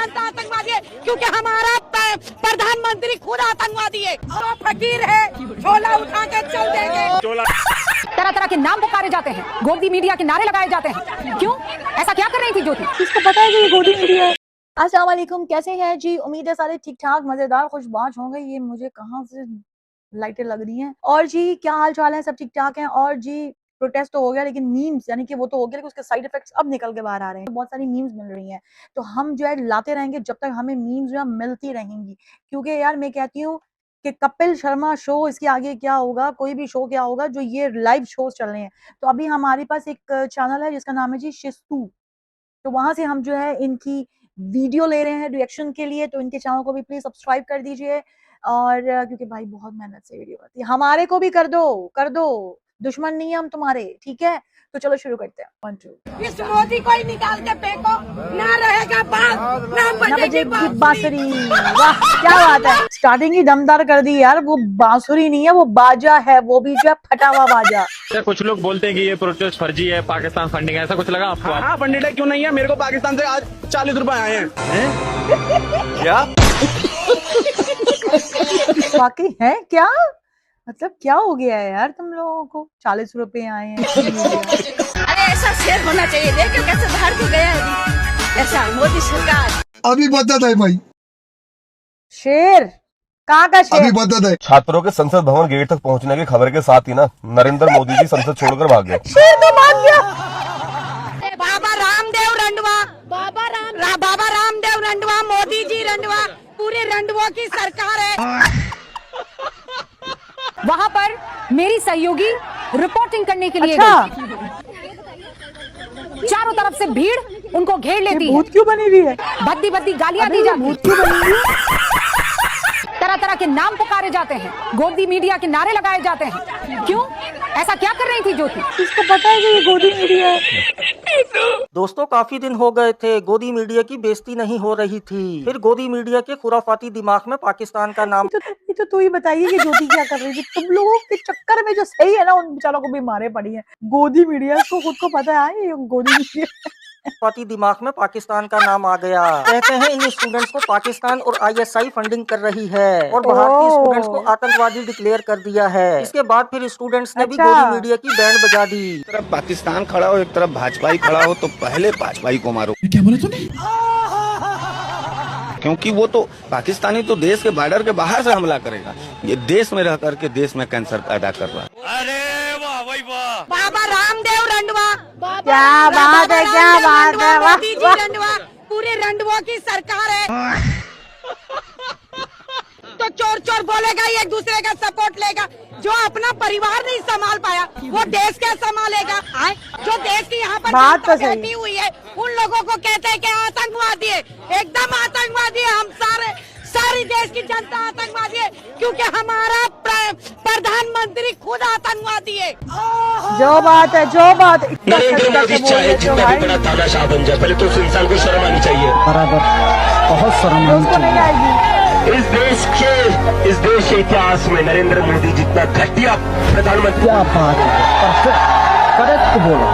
जनता आतंकवादी है, क्योंकि हमारा प्रधानमंत्री खुद आतंकवादी है। तो फकीर है, झोला उठा के चल देंगे। तरह तरह के नाम पुकारे जाते हैं, गोदी मीडिया के नारे लगाए जाते हैं। क्यों? ऐसा क्या कर रही थी ज्योति? किसको पता है कि ये गोदी मीडिया है? अस्सलाम वालेकुम, कैसे हैं जी? उम्मीद है सारे ठीक ठाक मजेदार खुशबाश होंगे। ये मुझे कहाँ से लाइटें लग रही हैं। और जी क्या हाल चाल है? सब ठीक ठाक हैं। और जी प्रोटेस्ट तो हो गया, लेकिन मीम्स यानी कि वो तो हो गया, लेकिन उसके साइड इफेक्ट्स अब निकल के बाहर आ रहे हैं। बहुत सारी मीम्स मिल रही हैं, तो हम जो है लाते रहेंगे जब तक हमें मीम्स जो है मिलती रहेंगी। क्योंकि यार मैं कहती हूँ कि कपिल शर्मा शो, इसके आगे क्या होगा, कोई भी शो क्या होगा, जो ये लाइव शोज चल रहे हैं। तो अभी हमारे पास एक चैनल है जिसका नाम है जी शिस्तू, तो वहां से हम जो है इनकी वीडियो ले रहे हैं रिएक्शन के लिए। तो इनके चैनल को भी प्लीज सब्सक्राइब कर दीजिए। और क्योंकि भाई बहुत मेहनत से वीडियो आती है, हमारे को भी कर दो, दुश्मन नहीं है हम तुम्हारे, ठीक है? तो चलो शुरू करते हैं। 1 2 इस मोदी को ही निकाल के फेंको, ना रहेगा बात, ना बजेगी बांसुरी। वाह क्या बात है, स्टार्टिंग ही दमदार कर दी यार। वो बांसुरी नहीं है, वो बाजा है, वो भी जो है फटा हुआ बाजा। कुछ लोग बोलते हैं कि ये प्रोटेस्ट फर्जी है, पाकिस्तान फंडिंग है, ऐसा कुछ लगा आपको? हाँ फंडेड है, क्यों नहीं है? मेरे को पाकिस्तान से आज 40 रुपए आए हैं। क्या? वाकई है क्या? मतलब क्या हो गया है यार तुम लोगों को? 40 रुपए आए हैं। अरे ऐसा शेर होना चाहिए, देखो कैसे बाहर को गया है ऐसा मोदी सरकार। अभी बदत है भाई, शेर कहाँ का शेर? अभी बदत है। छात्रों के संसद भवन गेट तक पहुंचने की खबर के साथ ही ना नरेंद्र मोदी जी संसद छोड़कर भाग गए। शेर तो भाग गया। बाबा रामदेव रंडवा, बाबा रामदेव रंडवा, मोदी जी रंडवा, पूरे रंडवों की सरकार है। वहां पर मेरी सहयोगी रिपोर्टिंग करने के लिए अच्छा। गई। चारों तरफ से भीड़ उनको घेर लेती है। भूत क्यों बनी हुई है? भद्दी भद्दी गालियां दी जाती भूत क्यों बनी हुई है? तरह तरह के नाम पुकारे जाते हैं, गोदी मीडिया के नारे लगाए जाते हैं। क्यों? ऐसा क्या कर रही थी ज्योति? किसको पता है कि ये गोदी मीडिया है? दोस्तों काफी दिन हो गए थे, गोदी मीडिया की बेइज्जती नहीं हो रही थी। फिर गोदी मीडिया के खुराफाती दिमाग में पाकिस्तान का नाम। ये तो तू ही बताइए कि ज्योति क्या कर रही थी? तुम लोगों के चक्कर में जो सही है ना, उन बेचारों को भी मारे पड़ी है। गोदी मीडिया को खुद को पता है ये गोदी मीडिया। पाती दिमाग में पाकिस्तान का नाम आ गया। कहते हैं इन स्टूडेंट्स को पाकिस्तान और ISI फंडिंग कर रही है और भारतीय स्टूडेंट्स को आतंकवादी डिक्लेयर कर दिया है। इसके बाद फिर स्टूडेंट्स ने भी गोदी मीडिया की बैंड बजा दी। एक तरफ पाकिस्तान खड़ा हो, एक तरफ भाजपाई खड़ा हो, तो पहले भाजपाई को मारो। क्या बोला तूने? क्योंकि वो तो पाकिस्तानी तो देश के बॉर्डर के बाहर से हमला करेगा, ये देश में रह करके देश में कैंसर पैदा कर रहा है। अरे वाह भाई वाह, बाबा रामदेव रंडवा, क्या बात है, क्या बात है, वाह मोदी जी रंडवा, पूरे रंडवों की सरकार है। तो चोर चोर बोलेगा, एक दूसरे का सपोर्ट लेगा। जो अपना परिवार नहीं संभाल पाया, वो देश क्या संभालेगा? जो देश की यहाँ पर बात तो सही बैठी हुई है, उन लोगों को कहते हैं कि आतंकवादी है। एकदम आतंकवादी है। हम सारी देश की जनता आतंकवादी है, क्योंकि हमारा प्रधानमंत्री खुद आतंकवादी है। जो बात है, जो बात है। नरेंद्र मोदी चाहे जितना भी बड़ा तानाशाह बन जाए, पहले तो उस इंसान को शर्म आनी चाहिए। बराबर, बहुत शर्म उसको नहीं आएगी। इस देश के इतिहास में नरेंद्र मोदी जितना घटिया प्रधानमंत्री, क्या बात है, करेक्ट बोलो।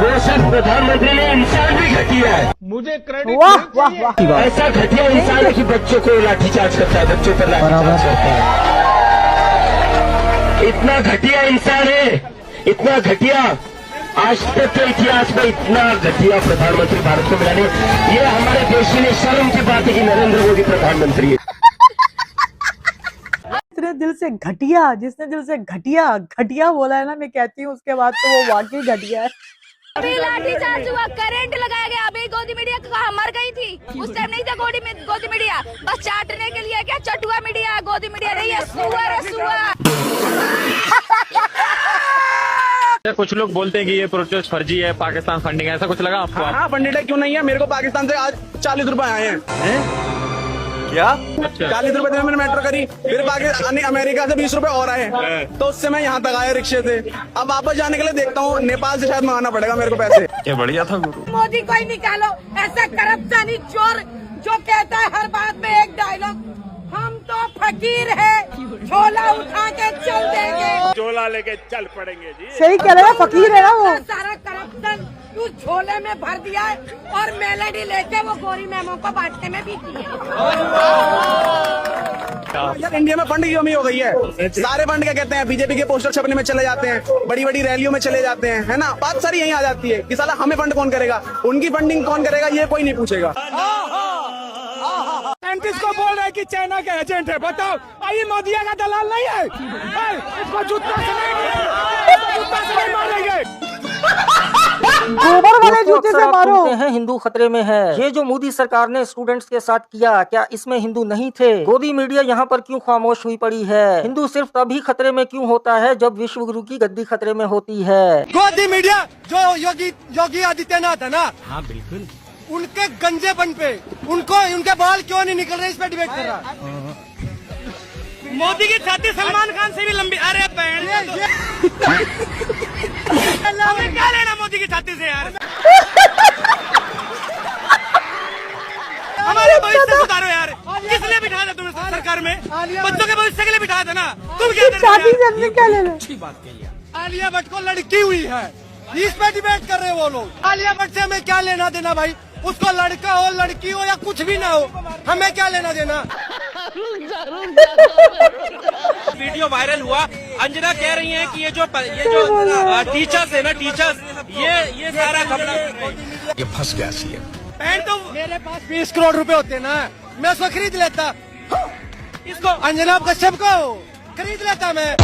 वो सिर्फ प्रधानमंत्री नहीं, इंसान भी घटिया है। मुझे क्रेडिट वाह वाह वाह। ऐसा घटिया इंसान है कि बच्चों को लाठीचार्ज करता है, बच्चों पर लाठीचार्ज करता है। इतना घटिया इंसान है, इतना घटिया। आज तक के इतिहास में इतना घटिया प्रधानमंत्री भारत को मिला नहीं। ये हमारे देश के लिए शर्म की बात है कि नरेंद्र मोदी प्रधानमंत्री है। इतने दिल से घटिया, जिसने दिल से घटिया बोला है ना, मैं कहती हूँ उसके बाद तो वो वाकई घटिया है। अभी लाठी चार्ज हुआ, करंट लगाया गया। अभी गोदी मीडिया कहाँ मर गई थी? उस टाइम नहीं था गोदी मीडिया, बस चाटने के लिए। क्या चटुआ मीडिया, गोदी मीडिया नहीं है। सुअर है सुअर। कुछ लोग बोलते हैं कि ये प्रोटेस्ट फर्जी है, पाकिस्तान फंडिंग है, ऐसा कुछ लगा आपको? हाँ फंडेड है, क्यों नहीं है? मेरे को पाकिस्तान से आज 40 रुपए आए हैं। क्या? 40 रुपए मैंने मेट्रो करी, फिर पाकिस्तान अमेरिका से 20 रुपए और आए, तो उससे मैं यहाँ तक आया रिक्शे से। अब वापस जाने के लिए देखता हूँ, नेपाल से शायद मंगाना पड़ेगा मेरे को पैसे। क्या बढ़िया था गुरु। मोदी को ही निकालो, ऐसा करप्शनी चोर जो कहता है हर बात में एक डायलॉग, हम तो फकीर है, झोला उठा के चल देंगे। झोला लेके चल पड़ेंगे जी। सही कह रहे हैं, फकीर है ना वो। सारा करप्शन लड्डू झोले में भर दिया है और मेलेडी लेके वो गोरी मैमों को बांटने में बीती है। यार इंडिया में फंड की कमी हो गई है। सारे फंड क्या कहते हैं, बीजेपी के पोस्टर छपने में चले जाते हैं, बड़ी बड़ी रैलियों में चले जाते हैं, है ना। बात सारी यहीं आ जाती है कि साला हमें फंड कौन करेगा, उनकी फंडिंग कौन करेगा, ये कोई नहीं पूछेगा। साइंटिस्ट को बोल रहे हैं कि चाइना के एजेंट है, बताओ ये मोदी का दलाल नहीं है? इसको जूता से नहीं मारेंगे। गोबर वाले दोस्तों, जूते अक्सर से आप मारो। सुनते हैं हिंदू खतरे में है। ये जो मोदी सरकार ने स्टूडेंट्स के साथ किया, क्या इसमें हिंदू नहीं थे? गोदी मीडिया यहाँ पर क्यों खामोश हुई पड़ी है? हिंदू सिर्फ तभी खतरे में क्यों होता है जब विश्व गुरु की गद्दी खतरे में होती है। गोदी मीडिया जो योगी आदित्यनाथ है ना, हाँ बिल्कुल, उनके गंजेपन पे उनके बाल क्यों नहीं निकल रहे, इस पे डिबेट कर रहा। मोदी की छाती सलमान खान से भी लंबी। अरे हमें क्या लेना मोदी की छाती से यार। हमारे भविष्य से सुधारो यार। किस लिए बिठा था तुम्हें सरकार में? बच्चों के भविष्य के लिए बिठाया था ना। तुम क्या छाती से हमने क्या लेना? अच्छी बात कही है। आलिया भट्ट को लड़की हुई है, इस पे डिबेट कर रहे हैं वो लोग। आलिया भट्ट से हमें क्या लेना देना भाई? उसको लड़का हो लड़की हो या कुछ भी ना हो, हमें क्या लेना देना। वीडियो वायरल हुआ, अंजना कह रही हैं कि ये जो टीचर्स है ना, टीचर्स ये सारा घपला, ये फंस गया सी है। बहन तो मेरे पास 20 करोड़ रुपए होते ना, मैं उसको खरीद लेता। इसको अंजना कश्यप को खरीद लेता मैं।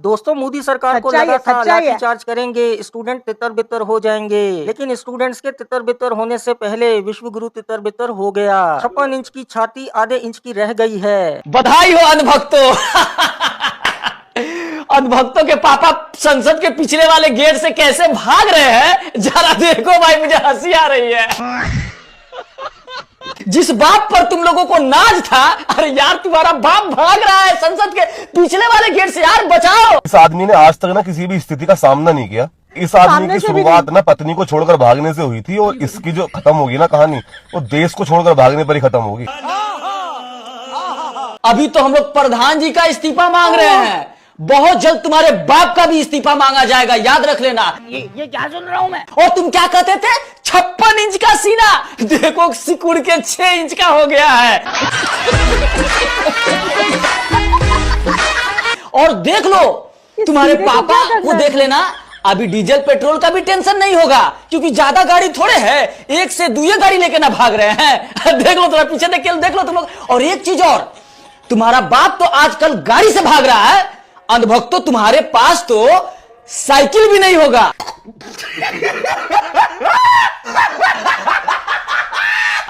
दोस्तों, मोदी सरकार को लगा था लाठीचार्ज करेंगे, स्टूडेंट तितर बितर हो जाएंगे, लेकिन स्टूडेंट्स के तितर बितर होने से पहले विश्व गुरु तितर बितर हो गया। 56 इंच की छाती आधे इंच की रह गई है। बधाई हो अंधभक्तों। अंधभक्तों के पापा संसद के पिछले वाले गेट से कैसे भाग रहे हैं, जरा देखो भाई, मुझे हंसी आ रही है। जिस बाप पर तुम लोगों को नाज था, अरे यार तुम्हारा बाप भाग रहा है संसद के पिछले वाले गेट से, यार बचाओ। इस आदमी ने आज तक ना किसी भी स्थिति का सामना नहीं किया। इस आदमी की शुरुआत ना पत्नी को छोड़कर भागने से हुई थी, और इसकी जो खत्म होगी ना कहानी, वो देश को छोड़कर भागने पर ही खत्म होगी। अभी तो हम लोग प्रधान जी का इस्तीफा मांग रहे हैं, बहुत जल्द तुम्हारे बाप का भी इस्तीफा मांगा जाएगा, याद रख लेना। ये क्या सुन रहा हूँ मैं? और तुम क्या कहते थे? 56 इंच का सीना, देखो सिकुड़ के 6 इंच का हो गया है। और देख लो तुम्हारे पापा को, देख लेना, अभी डीजल पेट्रोल का भी टेंशन नहीं होगा, क्योंकि ज्यादा गाड़ी थोड़े है, एक से दुए गाड़ी लेके ना भाग रहे हैं। देख लो, थोड़ा पीछे देख लो तुम लोग। और एक चीज और, तुम्हारा बाप तो आजकल गाड़ी से भाग रहा है, अंधभक्तों तुम्हारे पास तो साइकिल भी नहीं होगा।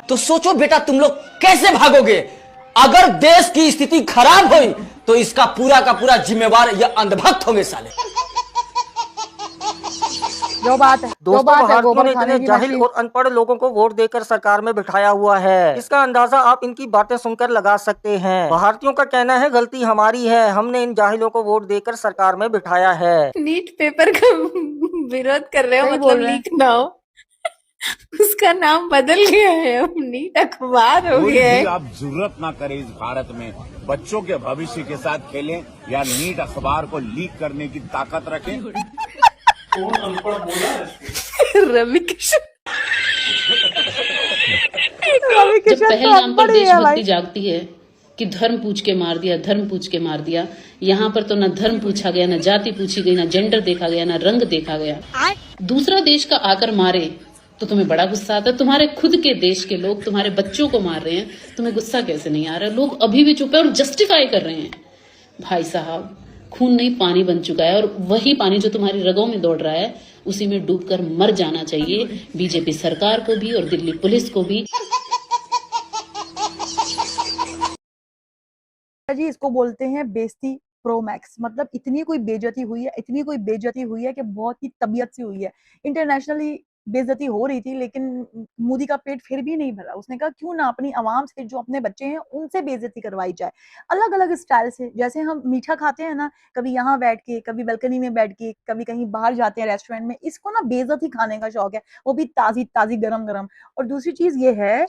तो सोचो बेटा, तुम लोग कैसे भागोगे? अगर देश की स्थिति खराब हुई तो इसका पूरा का पूरा जिम्मेवार ये अंधभक्त होंगे साले। जो बात है, दोस्तों, भारतीयों ने इतने जाहिल और अनपढ़ लोगों को वोट देकर सरकार में बिठाया हुआ है, इसका अंदाजा आप इनकी बातें सुनकर लगा सकते हैं। भारतीयों का कहना है गलती हमारी है, हमने इन जाहिलों को वोट देकर सरकार में बिठाया है। नीट पेपर का विरोध कर रहे हो, मतलब लीक ना हो, उसका नाम बदल गया है, अब नीट अखबार हो गया है। आप जरूरत ना करें इस भारत में बच्चों के भविष्य के साथ खेलें या नीट अखबार को लीक करने की ताकत रखें। रवि किशन जब पहल नाम पर देशभक्ति जागती है कि धर्म पूछ के मार दिया, धर्म पूछ के मार दिया, यहाँ पर तो न धर्म पूछा गया, न जाति पूछी गई, न जेंडर देखा गया, न रंग देखा गया। दूसरा देश का आकर मारे तो तुम्हें बड़ा गुस्सा आता है। तुम्हारे खुद के देश के लोग तुम्हारे बच्चों को मार रहे हैं, तुम्हें गुस्सा कैसे नहीं आ रहा? लोग अभी भी चुप है और जस्टिफाई कर रहे हैं। भाई साहब, खून नहीं पानी बन चुका है, और वही पानी जो तुम्हारी रगों में दौड़ रहा है उसी में डूबकर मर जाना चाहिए बीजेपी सरकार को भी और दिल्ली पुलिस को भी। जी, इसको बोलते हैं बेइज्जती प्रो मैक्स। मतलब इतनी कोई बेइज्जती हुई है, इतनी कोई बेइज्जती हुई है कि बहुत ही तबीयत से हुई है। इंटरनेशनली बेइज्जती हो रही थी, लेकिन मोदी का पेट फिर भी नहीं भरा। उसने कहा क्यों ना अपनी आवाम से, जो अपने बच्चे हैं, उनसे बेइज्जती करवाई जाए, अलग अलग स्टाइल से। जैसे हम मीठा खाते हैं ना, कभी यहाँ बैठ के, कभी बालकनी में बैठ के, कभी कहीं बाहर जाते हैं रेस्टोरेंट में, इसको ना बेइज्जती खाने का शौक है, वो भी ताजी ताजी गरम गरम। और दूसरी चीज ये है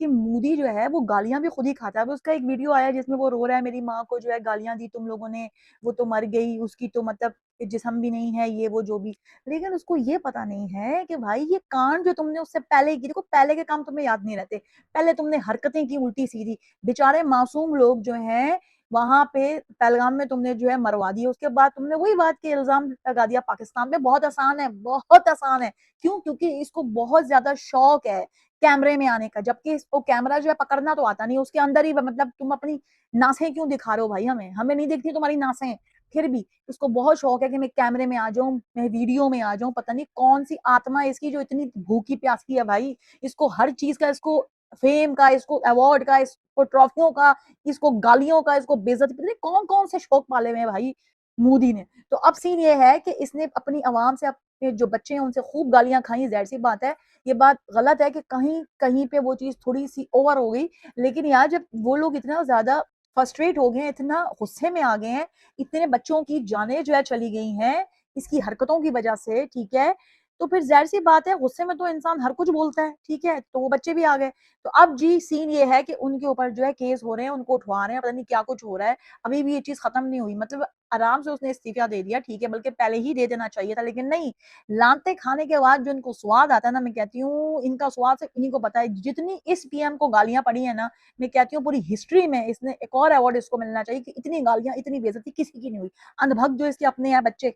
कि मोदी जो है वो गालियां भी खुद ही खाता है। अब उसका एक वीडियो आया जिसमें वो रो रहा है, मेरी माँ को जो है गालियां दी तुम लोगों ने, वो तो मर गई, उसकी तो मतलब जिस्म भी नहीं है, ये वो जो भी। लेकिन उसको ये पता नहीं है कि भाई ये कांड जो तुमने उससे पहले की, देखो पहले के काम तुम्हें याद नहीं रहते, पहले तुमने हरकतें की उल्टी सीधी, बेचारे मासूम लोग जो हैं वहां पे पहलगाम में तुमने जो है मरवा दिया। उसके बाद तुमने वही बात के इल्जाम लगा दिया पाकिस्तान पे। बहुत आसान है, बहुत आसान है। क्यों? क्योंकि इसको बहुत ज्यादा शौक है कैमरे में आने का, जबकि इसको कैमरा जो है पकड़ना तो आता नहीं, उसके अंदर ही मतलब तुम अपनी नासें क्यों दिखा रहे हो भाई? हमें नहीं दिखती तुम्हारी नासें, फिर भी इसको बहुत शौक है कि मैं कैमरे में आ जाऊं, मैं वीडियो में आ जाऊं। पता नहीं कौन सी आत्मा है इसकी जो इतनी भूखी प्यासी है भाई। इसको हर चीज का, इसको फेम का, इसको अवार्ड का, इसको ट्रॉफियों का, इसको गालियों का, इसको बेइज्जती, पता नहीं कौन कौन से शौक पाले हुए हैं भाई मोदी ने। तो अब सीन ये है कि इसने अपनी आवाम से, अपने जो बच्चे हैं उनसे खूब गालियां खाई। जाहिर सी बात है, ये बात गलत है कि कहीं कहीं पे वो चीज थोड़ी सी ओवर हो गई। लेकिन यार जब वो लोग इतना ज्यादा फ्रस्ट्रेट हो गए हैं, इतना गुस्से में आ गए हैं, इतने बच्चों की जानें जो है चली गई हैं इसकी हरकतों की वजह से, ठीक है, तो फिर जाहिर सी बात है गुस्से में तो इंसान हर कुछ बोलता है, ठीक है। तो वो बच्चे भी आ गए। तो अब जी सीन ये है कि उनके ऊपर जो है केस हो रहे हैं, उनको उठवा रहे हैं, पता नहीं क्या कुछ हो रहा है। अभी भी ये चीज खत्म नहीं हुई। मतलब आराम से उसने इस्तीफा दे दिया, ठीक है, बल्कि पहले ही दे देना चाहिए था, लेकिन नहीं। लानते खाने के बाद जो इनको स्वाद आता है ना, मैं कहती हूँ इनका स्वाद सिर्फ इन्हीं को पता है। जितनी इस पीएम को गालियां पड़ी है ना, मैं कहती हूँ पूरी हिस्ट्री में इसने एक और अवार्ड इसको मिलना चाहिए कि इतनी गालियां, इतनी बेइज्जती किसी की नहीं हुई। अंधभक्त जो इसके अपने हैं बच्चे,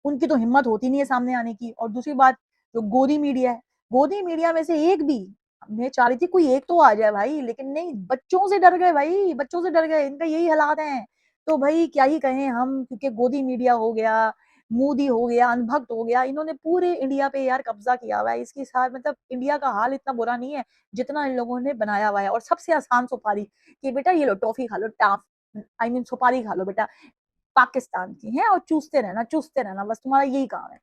उनकी तो हिम्मत होती नहीं है सामने आने की। और दूसरी बात, जो गोदी मीडिया है, गोदी मीडिया में से एक भी, मैं चाह रही थी कोई एक तो आ जाए भाई, लेकिन नहीं, बच्चों से डर गए भाई, बच्चों से डर गए। इनका यही हालात है। तो भाई क्या ही कहें हम, क्योंकि गोदी मीडिया हो गया, मोदी हो गया, अनभक्त हो गया, इन्होंने पूरे इंडिया पे यार कब्जा किया हुआ है। इसकी साथ मतलब इंडिया का हाल इतना बुरा नहीं है जितना इन लोगों ने बनाया हुआ है। और सबसे आसान सुपारी कि बेटा ये लो टॉफी खा लो, टाफ आई मीन सुपारी खा लो बेटा, पाकिस्तान की है, और चूसते रहना, बस तुम्हारा यही काम है।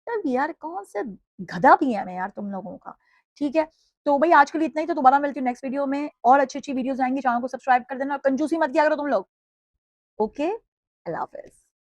तब यार कौन से गधा पीएम है यार तुम लोगों का, ठीक है। तो भाई आज के लिए इतना ही। तो दोबारा मिलती हूँ नेक्स्ट वीडियो में, और अच्छी अच्छी वीडियोस आएंगी। चैनल को सब्सक्राइब कर देना और कंजूसी मत किया करो तुम लोग। ओके, अल्लाह हाफिज।